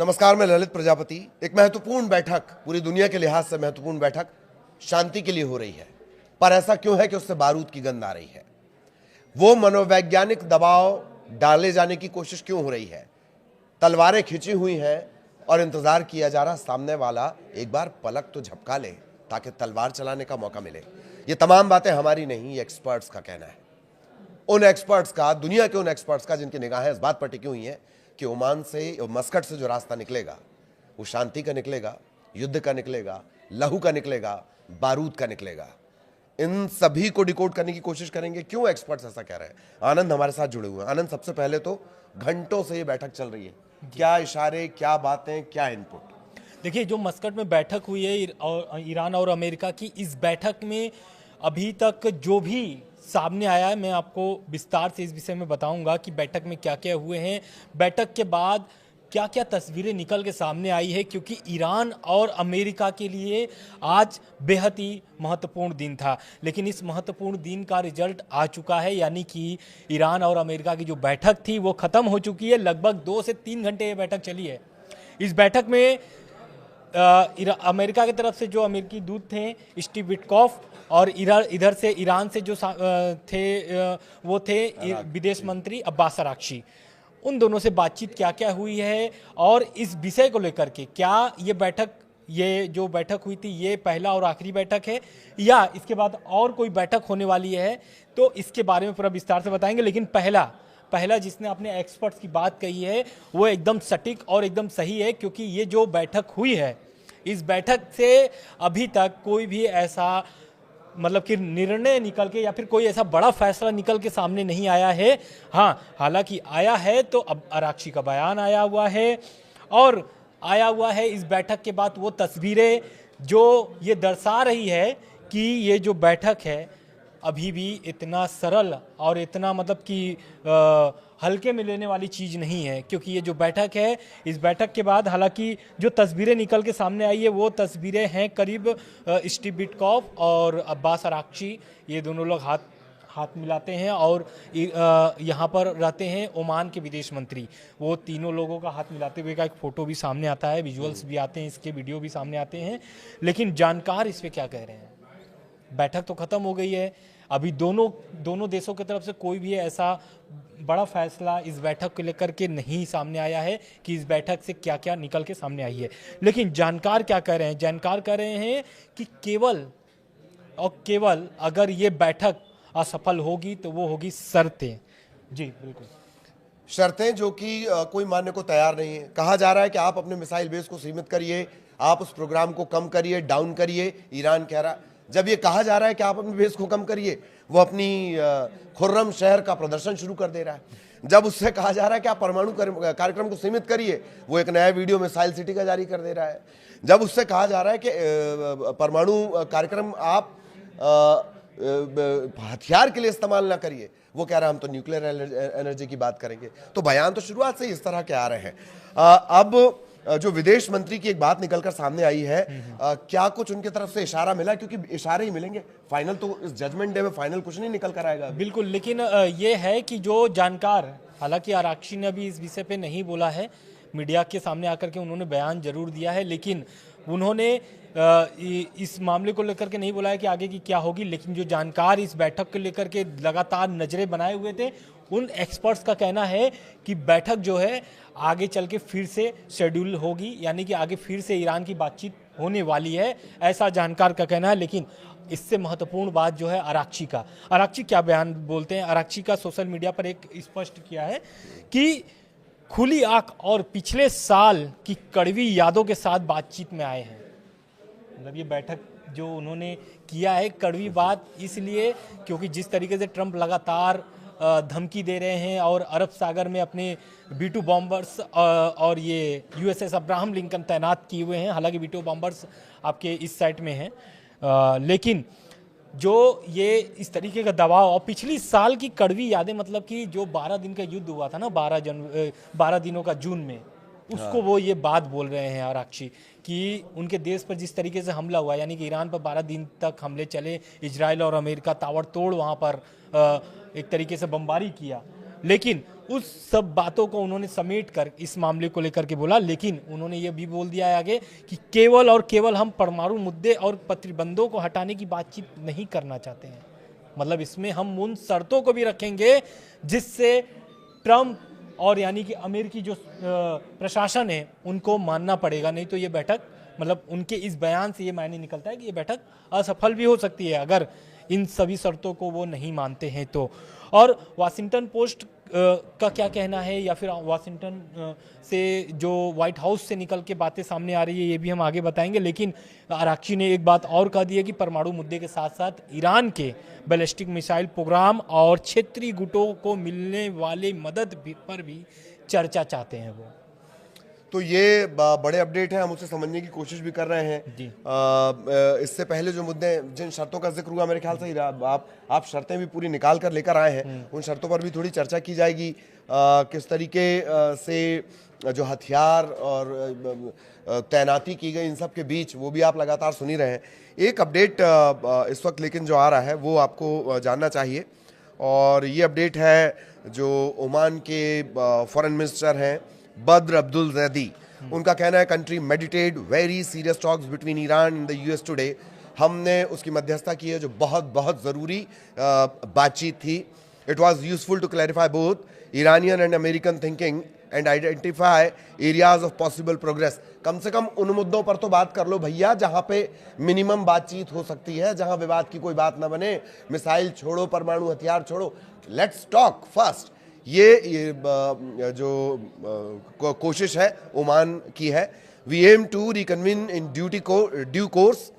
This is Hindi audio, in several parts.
नमस्कार, मैं ललित प्रजापति। एक महत्वपूर्ण बैठक, पूरी दुनिया के लिहाज से महत्वपूर्ण बैठक शांति के लिए हो रही है, पर ऐसा क्यों है कि उससे बारूद की गंध आ रही है? वो मनोवैज्ञानिक दबाव डाले जाने की कोशिश क्यों हो रही है? तलवारें खिंची हुई हैं और इंतजार किया जा रहा सामने वाला एक बार पलक तो झपका ले ताकि तलवार चलाने का मौका मिले। ये तमाम बातें हमारी नहीं, ये एक्सपर्ट्स का कहना है। उन एक्सपर्ट्स का, दुनिया के उन एक्सपर्ट्स का जिनकी निगाहें इस बात पर टिकी हुई हैं कि ओमान से, मस्कट से जो रास्ता निकलेगा वो शांति का निकलेगा, युद्ध का निकलेगा, लहू का निकलेगा, बारूद का निकलेगा। इन सभी को डिकोड करने की कोशिश करेंगे। क्यों एक्सपर्ट्स ऐसा कह रहे हैं? आनंद हमारे साथ जुड़े हुए हैं। आनंद, सबसे पहले तो घंटों से ये बैठक चल रही है, क्या इशारे, क्या बातें, क्या इनपुट? देखिए, जो मस्कट में बैठक हुई है ईरान और अमेरिका की, इस बैठक में अभी तक जो भी सामने आया है, मैं आपको विस्तार से इस विषय में बताऊंगा कि बैठक में क्या क्या हुए हैं, बैठक के बाद क्या क्या तस्वीरें निकल के सामने आई है, क्योंकि ईरान और अमेरिका के लिए आज बेहद ही महत्वपूर्ण दिन था। लेकिन इस महत्वपूर्ण दिन का रिजल्ट आ चुका है, यानी कि ईरान और अमेरिका की जो बैठक थी वो ख़त्म हो चुकी है। लगभग 2 से 3 घंटे ये बैठक चली है। इस बैठक में अमेरिका की तरफ से जो अमेरिकी दूत थे स्टीव विटकॉफ, और इधर से ईरान से जो वो थे विदेश मंत्री अब्बास अराक्ची। उन दोनों से बातचीत क्या क्या हुई है और इस विषय को लेकर के क्या ये जो बैठक हुई थी ये पहला और आखिरी बैठक है या इसके बाद और कोई बैठक होने वाली है, तो इसके बारे में पूरा विस्तार से बताएंगे। लेकिन पहला जिसने अपने एक्सपर्ट्स की बात कही है वो एकदम सटीक और एकदम सही है, क्योंकि ये जो बैठक हुई है, इस बैठक से अभी तक कोई भी ऐसा मतलब कि निर्णय निकल के या फिर कोई ऐसा बड़ा फैसला निकल के सामने नहीं आया है। हाँ, हालांकि आया है तो अब अराक्ची का बयान आया हुआ है, और आया हुआ है इस बैठक के बाद वो तस्वीरें जो ये दर्शा रही है कि ये जो बैठक है अभी भी इतना सरल और इतना मतलब कि हल्के में लेने वाली चीज़ नहीं है। क्योंकि ये जो बैठक है, इस बैठक के बाद हालांकि जो तस्वीरें निकल के सामने आई है वो तस्वीरें हैं करीब स्टीव विटकॉफ और अब्बास अराक्ची, ये दोनों लोग हाथ मिलाते हैं, और यहाँ पर रहते हैं ओमान के विदेश मंत्री। वो तीनों लोगों का हाथ मिलाते हुए का एक फ़ोटो भी सामने आता है, विजुअल्स भी आते हैं, इसके वीडियो भी सामने आते हैं। लेकिन जानकार इस पर क्या कह रहे हैं? बैठक तो ख़त्म हो गई है, अभी दोनों देशों की तरफ से कोई भी ऐसा बड़ा फैसला इस बैठक को लेकर के नहीं सामने आया है कि इस बैठक से क्या क्या निकल के सामने आई है। लेकिन जानकार क्या कह रहे हैं? जानकार कह रहे हैं कि केवल और केवल अगर ये बैठक असफल होगी तो वो होगी शर्तें। जी बिल्कुल, शर्तें जो कि कोई मानने को तैयार नहीं है। कहा जा रहा है कि आप अपने मिसाइल बेस को सीमित करिए, आप उस प्रोग्राम को कम करिए, डाउन करिए, ईरान कह रहा। जब ये कहा जा रहा है कि आप अपने बेस को कम करिए, वो अपनी खुर्रम शहर का प्रदर्शन शुरू कर दे रहा है। जब उससे कहा जा रहा है कि आप परमाणु कार्यक्रम को सीमित करिए, वो एक नया वीडियो मिसाइल सिटी का जारी कर दे रहा है। जब उससे कहा जा रहा है कि परमाणु कार्यक्रम आप हथियार के लिए इस्तेमाल ना करिए, वो कह रहा है हम तो न्यूक्लियर एनर्जी की बात करेंगे। तो बयान तो शुरुआत से ही इस तरह के आ रहे हैं। अब जो विदेश मंत्री की एक बात निकलकर सामने आई है, क्या कुछ उनकी तरफ से इशारा मिला? क्योंकि इशारे ही मिलेंगे, फाइनल तो इस जजमेंट डे में फाइनल कुछ नहीं निकल कर आएगा। बिल्कुल, लेकिन ये है कि जो जानकार, हालांकि आराक्ची ने अभी इस विषय पे नहीं बोला है, मीडिया के सामने आकर के उन्होंने बयान जरूर दिया है, लेकिन उन्होंने इस मामले को लेकर के नहीं बोला है कि आगे की क्या होगी। लेकिन जो जानकार इस बैठक को लेकर के लगातार नजरें बनाए हुए थे, उन एक्सपर्ट्स का कहना है कि बैठक जो है आगे चल के फिर से शेड्यूल होगी, यानी कि आगे फिर से ईरान की बातचीत होने वाली है, ऐसा जानकार का कहना है। लेकिन इससे महत्वपूर्ण बात जो है अराक्ची क्या बयान बोलते हैं? अराक्ची का सोशल मीडिया पर एक स्पष्ट किया है कि खुली आंख और पिछले साल की कड़वी यादों के साथ बातचीत में आए हैं। मतलब ये बैठक जो उन्होंने किया है, कड़वी बात इसलिए क्योंकि जिस तरीके से ट्रंप लगातार धमकी दे रहे हैं और अरब सागर में अपने B-2 बॉम्बर्स और ये USS अब्राहम लिंकन तैनात किए हुए हैं। हालांकि B-2 बॉम्बर्स आपके इस साइट में हैं, लेकिन जो ये इस तरीके का दबाव और पिछली साल की कड़वी यादें, मतलब कि जो 12 दिन का युद्ध हुआ था ना, 12 दिनों का जून में, उसको वो ये बात बोल रहे हैं आराक्ची कि उनके देश पर जिस तरीके से हमला हुआ, यानी कि ईरान पर 12 दिन तक हमले चले, इजराइल और अमेरिका ताबड़तोड़ वहाँ पर एक तरीके से बमबारी किया, लेकिन उस सब बातों को उन्होंने समेट कर इस मामले को लेकर के बोला, लेकिन उन्होंने ये भी बोल दिया है आगे कि केवल और केवल हम परमाणु मुद्दे और प्रतिबंधों को हटाने की बातचीत नहीं करना चाहते हैं। मतलब इसमें हम उन शर्तों को भी रखेंगे जिससे ट्रम्प और यानी कि अमेरिकी जो प्रशासन है उनको मानना पड़ेगा, नहीं तो ये बैठक, मतलब उनके इस बयान से ये मायने निकलता है कि ये बैठक असफल भी हो सकती है अगर इन सभी शर्तों को वो नहीं मानते हैं तो। और वाशिंगटन पोस्ट का क्या कहना है, या फिर वाशिंगटन से जो व्हाइट हाउस से निकल के बातें सामने आ रही है, ये भी हम आगे बताएंगे। लेकिन आराक्ची ने एक बात और कह दी है कि परमाणु मुद्दे के साथ साथ ईरान के बैलिस्टिक मिसाइल प्रोग्राम और क्षेत्रीय गुटों को मिलने वाले मदद पर भी चर्चा चाहते हैं वो। तो ये बड़े अपडेट हैं, हम उसे समझने की कोशिश भी कर रहे हैं जी। इससे पहले जो मुद्दे, जिन शर्तों का जिक्र हुआ, मेरे ख्याल से आप शर्तें भी पूरी निकाल कर लेकर आए हैं, उन शर्तों पर भी थोड़ी चर्चा की जाएगी। किस तरीके से जो हथियार और तैनाती की गई इन सब के बीच, वो भी आप लगातार सुन ही रहे हैं। एक अपडेट इस वक्त लेकिन जो आ रहा है वो आपको जानना चाहिए, और ये अपडेट है जो ओमान के फॉरेन मिनिस्टर हैं बद्र अब्दुल ज़ैदी, उनका कहना है country meditate very serious talks between Iran and the US today. हमने उसकी मध्यस्थता की है जो बहुत बहुत ज़रूरी बातचीत थी। It was useful to clarify both Iranian and American thinking and identify areas of possible progress. कम से कम उन मुद्दों पर तो बात कर लो भैया जहां पे मिनिमम बातचीत हो सकती है, जहां विवाद की कोई बात ना बने। मिसाइल छोड़ो, परमाणु हथियार छोड़ो, लेट्स टॉक फर्स्ट। ये जो कोशिश है ओमान की है। We aim to reconvene in due course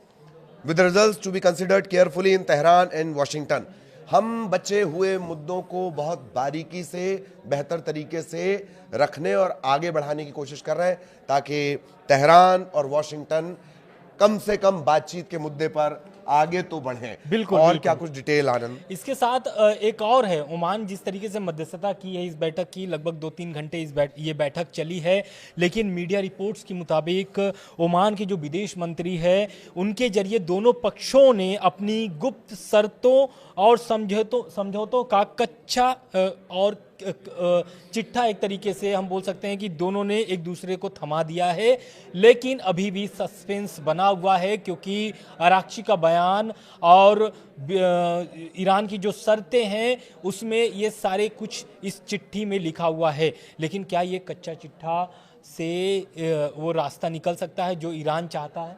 with results to be considered carefully in Tehran and Washington. हम बचे हुए मुद्दों को बहुत बारीकी से, बेहतर तरीके से रखने और आगे बढ़ाने की कोशिश कर रहे हैं ताकि तेहरान और वाशिंगटन कम से कम बातचीत के मुद्दे पर आगे तो बढ़े। बिल्कुल। और बिल्कुल। क्या कुछ डिटेल आनंद? इसके साथ एक और है, ओमान जिस तरीके से मध्यस्थता की है इस बैठक की, लगभग 2-3 घंटे ये बैठक चली है, लेकिन मीडिया रिपोर्ट्स के मुताबिक ओमान के जो विदेश मंत्री है उनके जरिए दोनों पक्षों ने अपनी गुप्त शर्तों और समझौतों का कच्चा और चिट्ठा, एक तरीके से हम बोल सकते हैं कि दोनों ने एक दूसरे को थमा दिया है। लेकिन अभी भी सस्पेंस बना हुआ है क्योंकि आराक्ची का बयान और ईरान की जो शर्तें हैं उसमें ये सारे कुछ इस चिट्ठी में लिखा हुआ है। लेकिन क्या ये कच्चा चिट्ठा से वो रास्ता निकल सकता है जो ईरान चाहता है?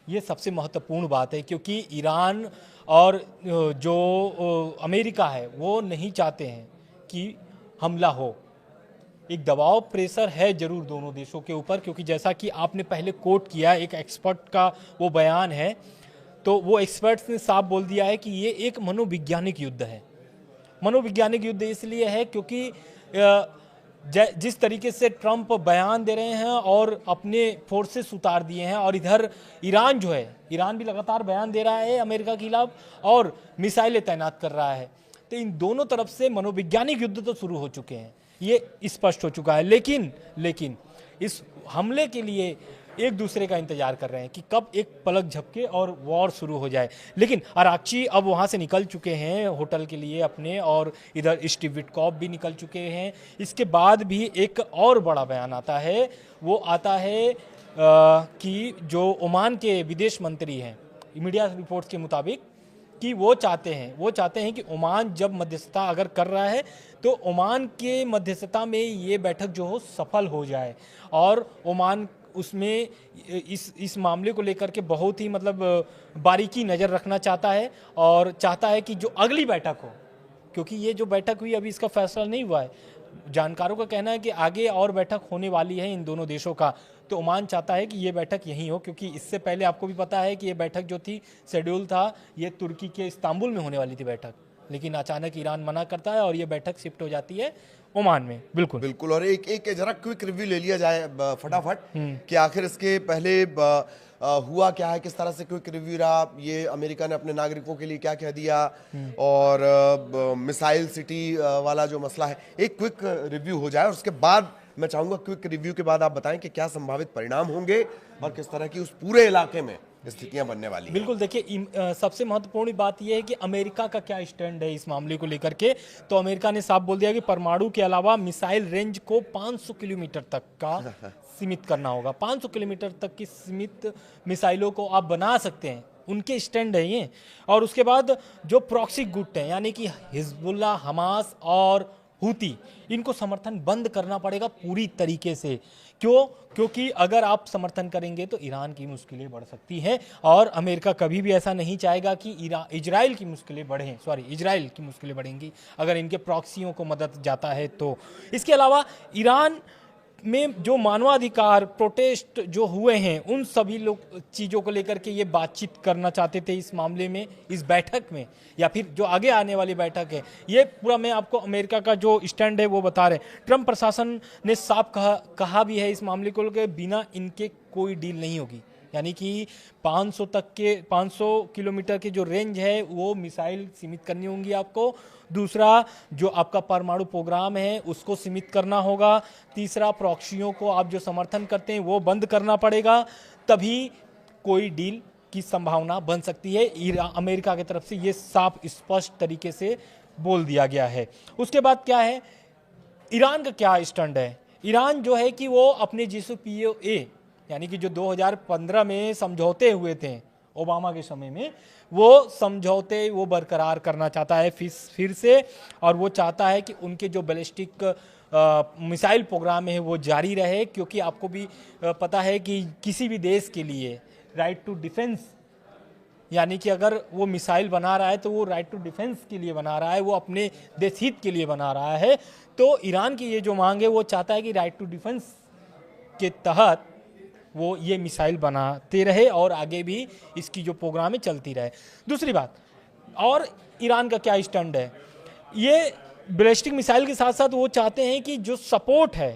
ये सबसे महत्वपूर्ण बात है, क्योंकि ईरान और जो अमेरिका है वो नहीं चाहते हैं कि हमला हो। एक दबाव, प्रेशर है जरूर दोनों देशों के ऊपर, क्योंकि जैसा कि आपने पहले कोट किया, एक एक्सपर्ट का वो बयान है, तो वो एक्सपर्ट्स ने साफ बोल दिया है कि ये एक मनोवैज्ञानिक युद्ध है। मनोवैज्ञानिक युद्ध इसलिए है क्योंकि जिस तरीके से ट्रंप बयान दे रहे हैं और अपने फोर्सेस उतार दिए हैं, और इधर ईरान जो है, ईरान भी लगातार बयान दे रहा है अमेरिका के खिलाफ और मिसाइलें तैनात कर रहा है, तो इन दोनों तरफ से मनोवैज्ञानिक युद्ध तो शुरू हो चुके हैं, ये स्पष्ट हो चुका है। लेकिन इस हमले के लिए एक दूसरे का इंतजार कर रहे हैं कि कब एक पलक झपके और वॉर शुरू हो जाए। लेकिन आराक्ची अब वहाँ से निकल चुके हैं होटल के लिए अपने, और इधर स्टीव विटकॉफ भी निकल चुके हैं। इसके बाद भी एक और बड़ा बयान आता है, वो आता है कि जो ओमान के विदेश मंत्री हैं, मीडिया रिपोर्ट्स के मुताबिक, कि वो चाहते हैं कि ओमान जब मध्यस्थता अगर कर रहा है तो ओमान के मध्यस्थता में ये बैठक जो हो सफल हो जाए, और ओमान उसमें इस मामले को लेकर के बहुत ही मतलब बारीकी नज़र रखना चाहता है, और चाहता है कि जो अगली बैठक हो, क्योंकि ये जो बैठक हुई अभी इसका फैसला नहीं हुआ है, जानकारों का कहना है कि आगे और बैठक होने वाली है इन दोनों देशों का, तो ओमान चाहता है कि ये बैठक यहीं हो, क्योंकि इससे पहले आपको भी पता है कि ये बैठक जो थी, शेड्यूल था, ये तुर्की के इस्तांबुल में होने वाली थी बैठक, लेकिन अचानक ईरान मना करता है और ये बैठक शिफ्ट हो जाती है ओमान में। बिल्कुल। और एक जरा क्विक रिव्यू ले लिया जाए फटाफट कि आखिर इसके पहले हुआ क्या है, किस तरह से क्विक रिव्यू रहा, ये अमेरिका ने अपने नागरिकों के लिए क्या कह दिया, और मिसाइल सिटी वाला जो मसला है, एक क्विक रिव्यू हो जाए, और उसके बाद मैं चाहूंगा क्विक रिव्यू के बाद आप बताएं कि क्या संभावित परिणाम होंगे और किस तरह की उस पूरे इलाके में स्थितियां बनने वाली हैं। बिल्कुल, देखिए सबसे महत्वपूर्ण बात यह है कि अमेरिका का क्या स्टैंड है इस मामले को लेकर के। तो अमेरिका ने साफ बोल दिया कि परमाणु के अलावा मिसाइल रेंज को 500 किलोमीटर तक का सीमित करना होगा। 500 किलोमीटर तक की सीमित मिसाइलों को आप बना सकते हैं, उनके स्टैंड है ये। और उसके बाद जो प्रॉक्सी गुट हैं, यानी कि हिजबुल्ला, हमास और हूती, इनको समर्थन बंद करना पड़ेगा पूरी तरीके से। क्यों? क्योंकि अगर आप समर्थन करेंगे तो ईरान की मुश्किलें बढ़ सकती हैं, और अमेरिका कभी भी ऐसा नहीं चाहेगा कि इजराइल की मुश्किलें बढ़ें। इजराइल की मुश्किलें बढ़ेंगी अगर इनके प्रॉक्सियों को मदद जाता है तो। इसके अलावा ईरान में जो मानवाधिकार प्रोटेस्ट जो हुए हैं, उन सभी लोग चीज़ों को लेकर के ये बातचीत करना चाहते थे इस मामले में, इस बैठक में, या फिर जो आगे आने वाली बैठक है। ये पूरा मैं आपको अमेरिका का जो स्टैंड है वो बता रहे हैं। ट्रंप प्रशासन ने साफ कहा भी है इस मामले को लेकर, बिना इनके कोई डील नहीं होगी। यानी कि 500 किलोमीटर की जो रेंज है वो मिसाइल सीमित करनी होंगी आपको। दूसरा, जो आपका परमाणु प्रोग्राम है उसको सीमित करना होगा। तीसरा, प्रॉक्सियों को आप जो समर्थन करते हैं वो बंद करना पड़ेगा, तभी कोई डील की संभावना बन सकती है। अमेरिका की तरफ से ये साफ स्पष्ट तरीके से बोल दिया गया है। उसके बाद क्या है, ईरान का क्या स्टैंड है? ईरान जो है कि वो अपने JCPOA, यानी कि जो 2015 में समझौते हुए थे ओबामा के समय में, वो समझौते वो बरकरार करना चाहता है फिर से। और वो चाहता है कि उनके जो बैलिस्टिक मिसाइल प्रोग्राम है वो जारी रहे, क्योंकि आपको भी पता है कि किसी भी देश के लिए राइट टू डिफेंस, यानी कि अगर वो मिसाइल बना रहा है तो वो राइट टू डिफेंस के लिए बना रहा है, वो अपने देश हित के लिए बना रहा है। तो ईरान की ये जो मांग है वो चाहता है कि राइट टू डिफेंस के तहत वो ये मिसाइल बनाते रहे और आगे भी इसकी जो प्रोग्राम है चलती रहे। दूसरी बात, और ईरान का क्या स्टैंड है, ये बैलिस्टिक मिसाइल के साथ साथ वो चाहते हैं कि जो सपोर्ट है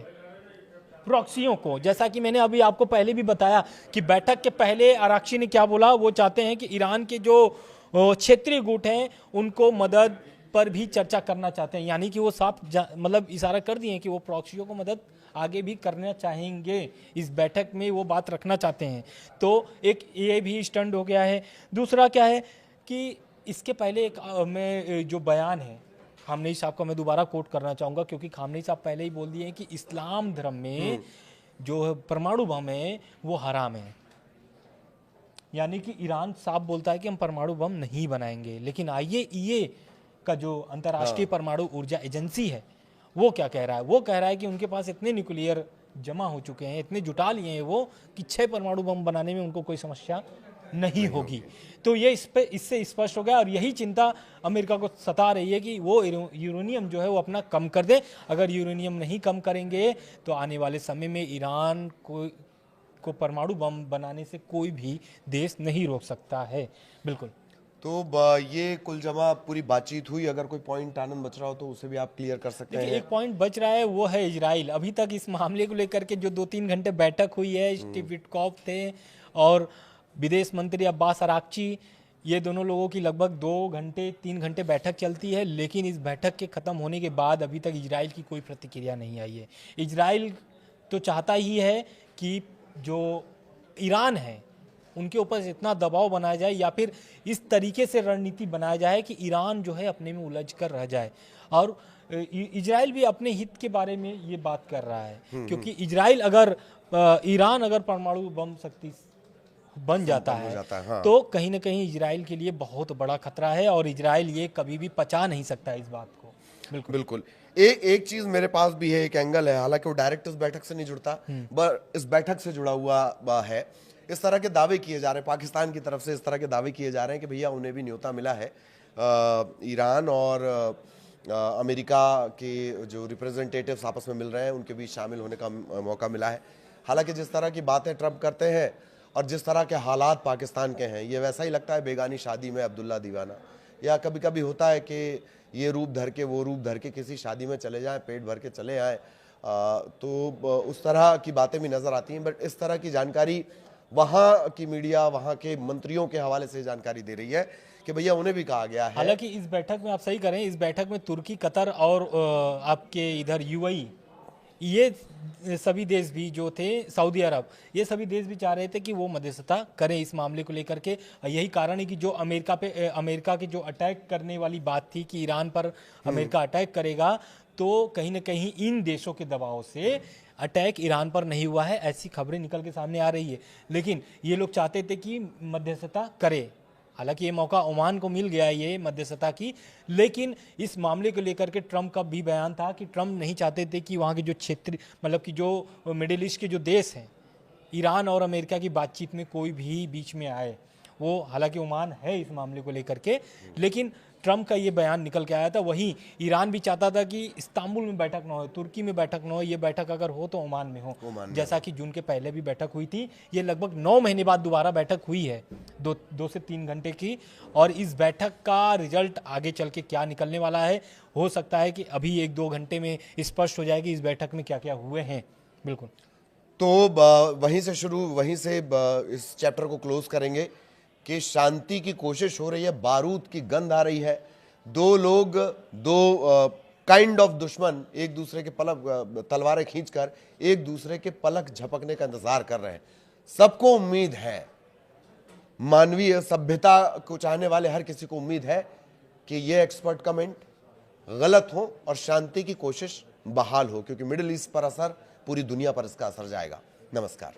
प्रॉक्सियों को, जैसा कि मैंने अभी आपको पहले भी बताया कि बैठक के पहले आराक्ची ने क्या बोला, वो चाहते हैं कि ईरान के जो क्षेत्रीय गुट हैं उनको मदद पर भी चर्चा करना चाहते हैं। यानी कि वो साफ मतलब इशारा कर दिए हैं कि वो प्रॉक्सियों को मदद आगे भी करना चाहेंगे, इस बैठक में वो बात रखना चाहते हैं। तो एक ये भी स्टैंड हो गया है। दूसरा क्या है कि इसके पहले एक में जो बयान है खामनेई साहब का, मैं दोबारा कोट करना चाहूँगा, क्योंकि खामनेई साहब पहले ही बोल दिए हैं कि इस्लाम धर्म में जो परमाणु बम है वो हराम है। यानी कि ईरान साफ बोलता है कि हम परमाणु बम नहीं बनाएंगे। लेकिन IAEA का जो अंतर्राष्ट्रीय परमाणु ऊर्जा एजेंसी है वो क्या कह रहा है? वो कह रहा है कि उनके पास इतने न्यूक्लियर जमा हो चुके हैं, इतने जुटा लिए हैं वो, कि 6 परमाणु बम बनाने में उनको कोई समस्या नहीं होगी। तो ये इससे स्पष्ट हो गया, और यही चिंता अमेरिका को सता रही है कि वो यूरेनियम जो है वो अपना कम कर दे। अगर यूरेनियम नहीं कम करेंगे तो आने वाले समय में ईरान को परमाणु बम बनाने से कोई भी देश नहीं रोक सकता है। बिल्कुल। तो ये कुल जमा पूरी बातचीत हुई। अगर कोई पॉइंट आनंद बच रहा हो तो उसे भी आप क्लियर कर सकते हैं। एक पॉइंट बच रहा है, वो है इजराइल। अभी तक इस मामले को लेकर के जो 2-3 घंटे बैठक हुई है, स्टीव विटकॉफ थे और विदेश मंत्री अब्बास अराक्ची, ये दोनों लोगों की लगभग 2-3 घंटे बैठक चलती है। लेकिन इस बैठक के ख़त्म होने के बाद अभी तक इजराइल की कोई प्रतिक्रिया नहीं आई है। इजराइल तो चाहता ही है कि जो ईरान है उनके ऊपर इतना दबाव बनाया जाए, या फिर इस तरीके से रणनीति बनाया जाए कि ईरान जो है अपने में उलझ कर रह जाए। और इजराइल भी अपने हित के बारे में ये बात कर रहा है, क्योंकि इजराइल ईरान अगर परमाणु बम शक्ति बन जाता है हाँ। तो कहीं ना कहीं इजराइल के लिए बहुत बड़ा खतरा है, और इजराइल ये कभी भी पचा नहीं सकता इस बात को। बिल्कुल। एक चीज मेरे पास भी है, एक एंगल है, हालांकि वो डायरेक्ट इस बैठक से नहीं जुड़ता, पर इस बैठक से जुड़ा हुआ है। इस तरह के दावे किए जा रहे हैं पाकिस्तान की तरफ से, इस तरह के दावे किए जा रहे हैं कि भैया उन्हें भी न्योता मिला है, ईरान और अमेरिका के जो रिप्रेजेंटेटिव्स आपस में मिल रहे हैं उनके बीच शामिल होने का मौका मिला है। हालांकि जिस तरह की बातें ट्रंप करते हैं और जिस तरह के हालात पाकिस्तान के हैं, ये वैसा ही लगता है बेगानी शादी में अब्दुल्ला दीवाना। या कभी कभी होता है कि ये रूप धर के वो रूप धर के किसी शादी में चले जाएं, पेट भर के चले आए, तो उस तरह की बातें भी नज़र आती हैं। बट इस तरह की जानकारी वहाँ की मीडिया, वहाँ के मंत्रियों के हवाले से जानकारी दे रही है कि भैया उन्हें भी कहा गया है। हालांकि इस बैठक में आप सही करें, इस बैठक में तुर्की, कतर और आपके इधर UAE, ये सभी देश भी जो थे, सऊदी अरब, ये सभी देश भी चाह रहे थे कि वो मध्यस्थता करें इस मामले को लेकर के। यही कारण है कि जो अमेरिका के जो अटैक करने वाली बात थी कि ईरान पर अमेरिका अटैक करेगा, तो कहीं ना कहीं इन देशों के दबाव से अटैक ईरान पर नहीं हुआ है, ऐसी खबरें निकल के सामने आ रही है। लेकिन ये लोग चाहते थे कि मध्यस्थता करे, हालांकि ये मौका ओमान को मिल गया है ये मध्यस्थता की, लेकिन इस मामले को लेकर के ट्रंप का भी बयान था कि ट्रंप नहीं चाहते थे कि वहाँ के जो क्षेत्र, मतलब कि जो मिडिल ईस्ट के जो देश हैं, ईरान और अमेरिका की बातचीत में कोई भी बीच में आए। वो हालांकि ओमान है इस मामले को लेकर के, लेकिन ट्रंप का ये बयान निकल के आया था। वहीं ईरान भी चाहता था कि इस्तांबुल में बैठक ना हो, तुर्की में बैठक ना हो, ये बैठक अगर हो तो ओमान में हो, जैसा कि जून के पहले भी बैठक हुई थी। ये लगभग 9 महीने बाद दोबारा बैठक हुई है, 2 से 3 घंटे की। और इस बैठक का रिजल्ट आगे चल के क्या निकलने वाला है, हो सकता है कि अभी 1-2 घंटे में स्पष्ट हो जाएगी इस बैठक में क्या क्या हुए हैं। बिल्कुल, तो वहीं से इस चैप्टर को क्लोज करेंगे कि शांति की कोशिश हो रही है, बारूद की गंध आ रही है। दो काइंड ऑफ दुश्मन एक दूसरे के तलवारें खींचकर एक दूसरे के पलक झपकने का इंतजार कर रहे हैं। सबको उम्मीद है, मानवीय सभ्यता को चाहने वाले हर किसी को उम्मीद है कि ये एक्सपर्ट कमेंट गलत हो और शांति की कोशिश बहाल हो, क्योंकि मिडिल ईस्ट पर असर, पूरी दुनिया पर इसका असर जाएगा। नमस्कार।